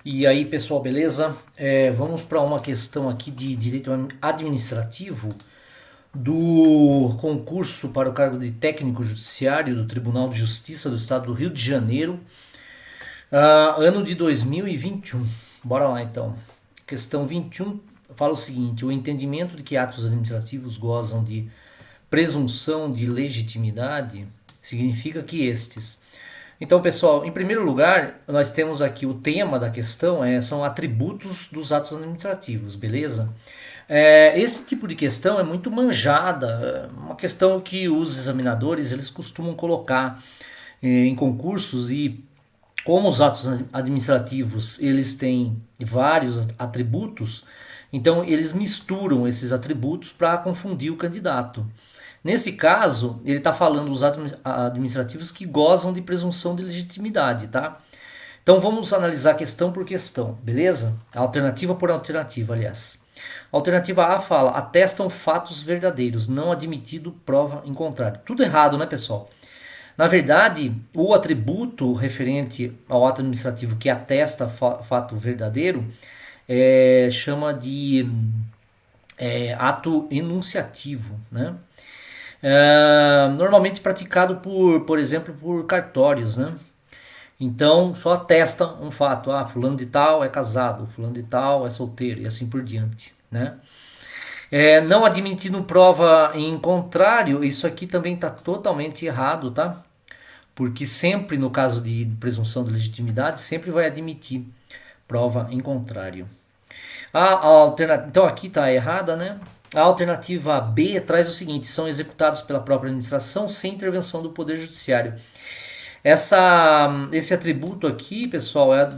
E aí, pessoal, beleza? Vamos para uma questão aqui de direito administrativo do concurso para o cargo de técnico judiciário do Tribunal de Justiça do Estado do Rio de Janeiro, ano de 2021. Bora lá então. Questão 21 fala o seguinte: o entendimento de que atos administrativos gozam de presunção de legitimidade significa que estes. Então, pessoal, em primeiro lugar, nós temos aqui o tema da questão, são atributos dos atos administrativos, beleza? Esse tipo de questão é muito manjada, uma questão que os examinadores eles costumam colocar em concursos e como os atos administrativos eles têm vários atributos, então eles misturam esses atributos para confundir o candidato. Nesse caso, ele está falando dos atos administrativos que gozam de presunção de legitimidade, tá? Então vamos analisar questão por questão, beleza? Alternativa por alternativa, aliás. Alternativa A fala: atestam fatos verdadeiros, não admitido prova em contrário. Tudo errado, né, pessoal? Na verdade, o atributo referente ao ato administrativo que atesta fato verdadeiro chama de ato enunciativo, né? Normalmente praticado por exemplo, por cartórios, né? Então, só atesta um fato. Ah, fulano de tal é casado, fulano de tal é solteiro e assim por diante, né? Não admitindo prova em contrário, isso aqui também está totalmente errado, tá? Porque sempre, no caso de presunção de legitimidade, sempre vai admitir prova em contrário. Então aqui está errada, né? A alternativa B traz o seguinte: são executados pela própria administração sem intervenção do Poder Judiciário. Esse atributo aqui, pessoal, é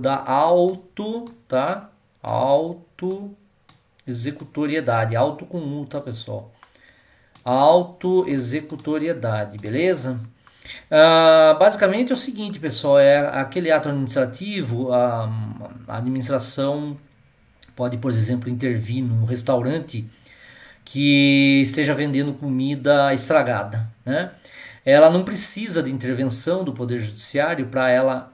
da auto, tá? Auto-executoriedade. Auto com U, tá, pessoal? Auto-executoriedade, beleza? Basicamente é o seguinte, pessoal, é aquele ato administrativo, a administração pode, por exemplo, intervir num restaurante que esteja vendendo comida estragada, né? Ela não precisa de intervenção do Poder Judiciário para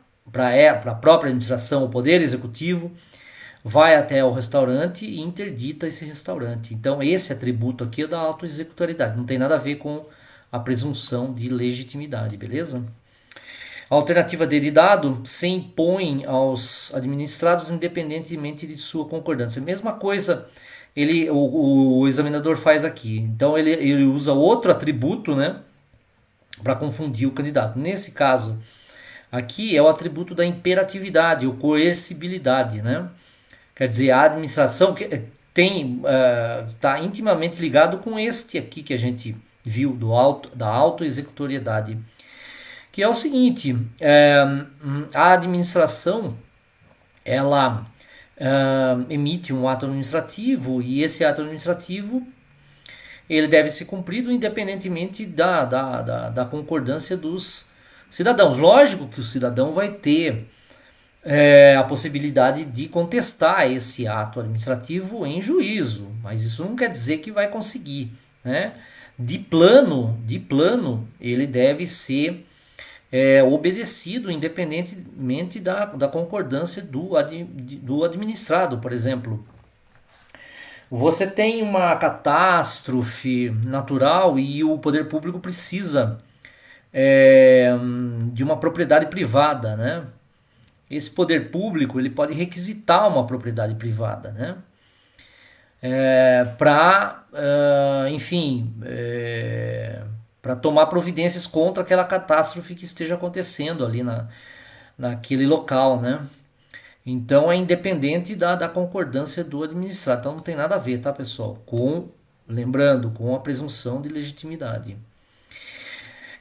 a própria administração, o Poder Executivo vai até o restaurante e interdita esse restaurante. Então esse atributo aqui é da auto-executoriedade, não tem nada a ver com a presunção de legitimidade, beleza? A alternativa D de dado se impõe aos administrados independentemente de sua concordância. Mesma coisa o examinador faz aqui. Então ele usa outro atributo, né, para confundir o candidato. Nesse caso, aqui é o atributo da imperatividade ou coercibilidade, né? Quer dizer, a administração que está intimamente ligado com este aqui que a gente viu da auto-executoriedade, que é o seguinte: a administração ela emite um ato administrativo e esse ato administrativo ele deve ser cumprido independentemente da concordância dos cidadãos. Lógico que o cidadão vai ter a possibilidade de contestar esse ato administrativo em juízo, mas isso não quer dizer que vai conseguir, né? De plano, ele deve ser obedecido independentemente da concordância do administrado. Por exemplo, você tem uma catástrofe natural e o poder público precisa de uma propriedade privada, né? Esse poder público ele pode requisitar uma propriedade privada, né? Para, enfim, para tomar providências contra aquela catástrofe que esteja acontecendo ali naquele local, né? Então é independente da concordância do administrado. Então não tem nada a ver, tá, pessoal? Lembrando, com a presunção de legitimidade.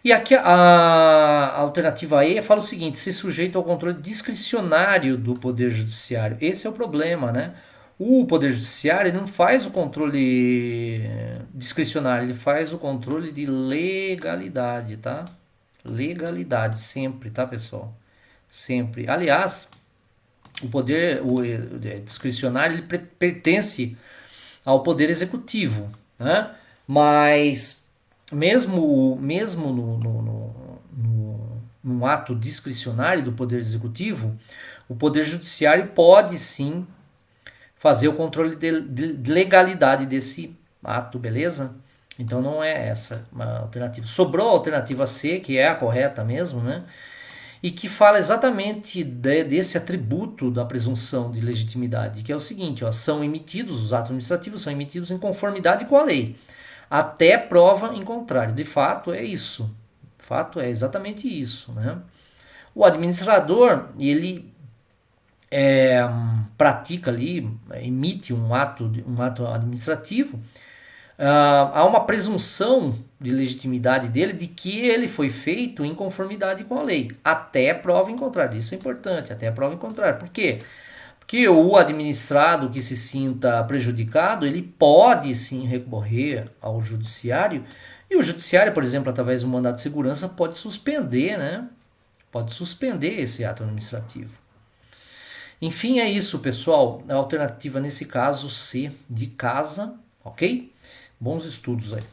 E aqui a alternativa E fala o seguinte: ser sujeito ao controle discricionário do Poder Judiciário. Esse é o problema, né? O Poder Judiciário não faz o controle discricionário, ele faz o controle de legalidade, tá? Legalidade, sempre, tá, pessoal? Sempre. Aliás, o discricionário ele pertence ao Poder Executivo, né? Mas mesmo no ato discricionário do Poder Executivo, o Poder Judiciário pode sim fazer o controle de legalidade desse ato, beleza? Então não é essa uma alternativa. Sobrou a alternativa C, que é a correta mesmo, né? E que fala exatamente desse atributo da presunção de legitimidade, que é o seguinte, ó, são emitidos, os atos administrativos são emitidos em conformidade com a lei, até prova em contrário. De fato, é isso. De fato, é exatamente isso, né? O administrador, ele pratica ali, emite um ato administrativo, há uma presunção de legitimidade dele de que ele foi feito em conformidade com a lei, até prova em contrário. Isso é importante, até prova em contrário. Por quê? Porque o administrado que se sinta prejudicado, ele pode sim recorrer ao judiciário, e o judiciário, por exemplo, através do mandado de segurança, pode suspender, né? Pode suspender esse ato administrativo. Enfim, é isso, pessoal. A alternativa nesse caso C de casa, ok? Bons estudos aí.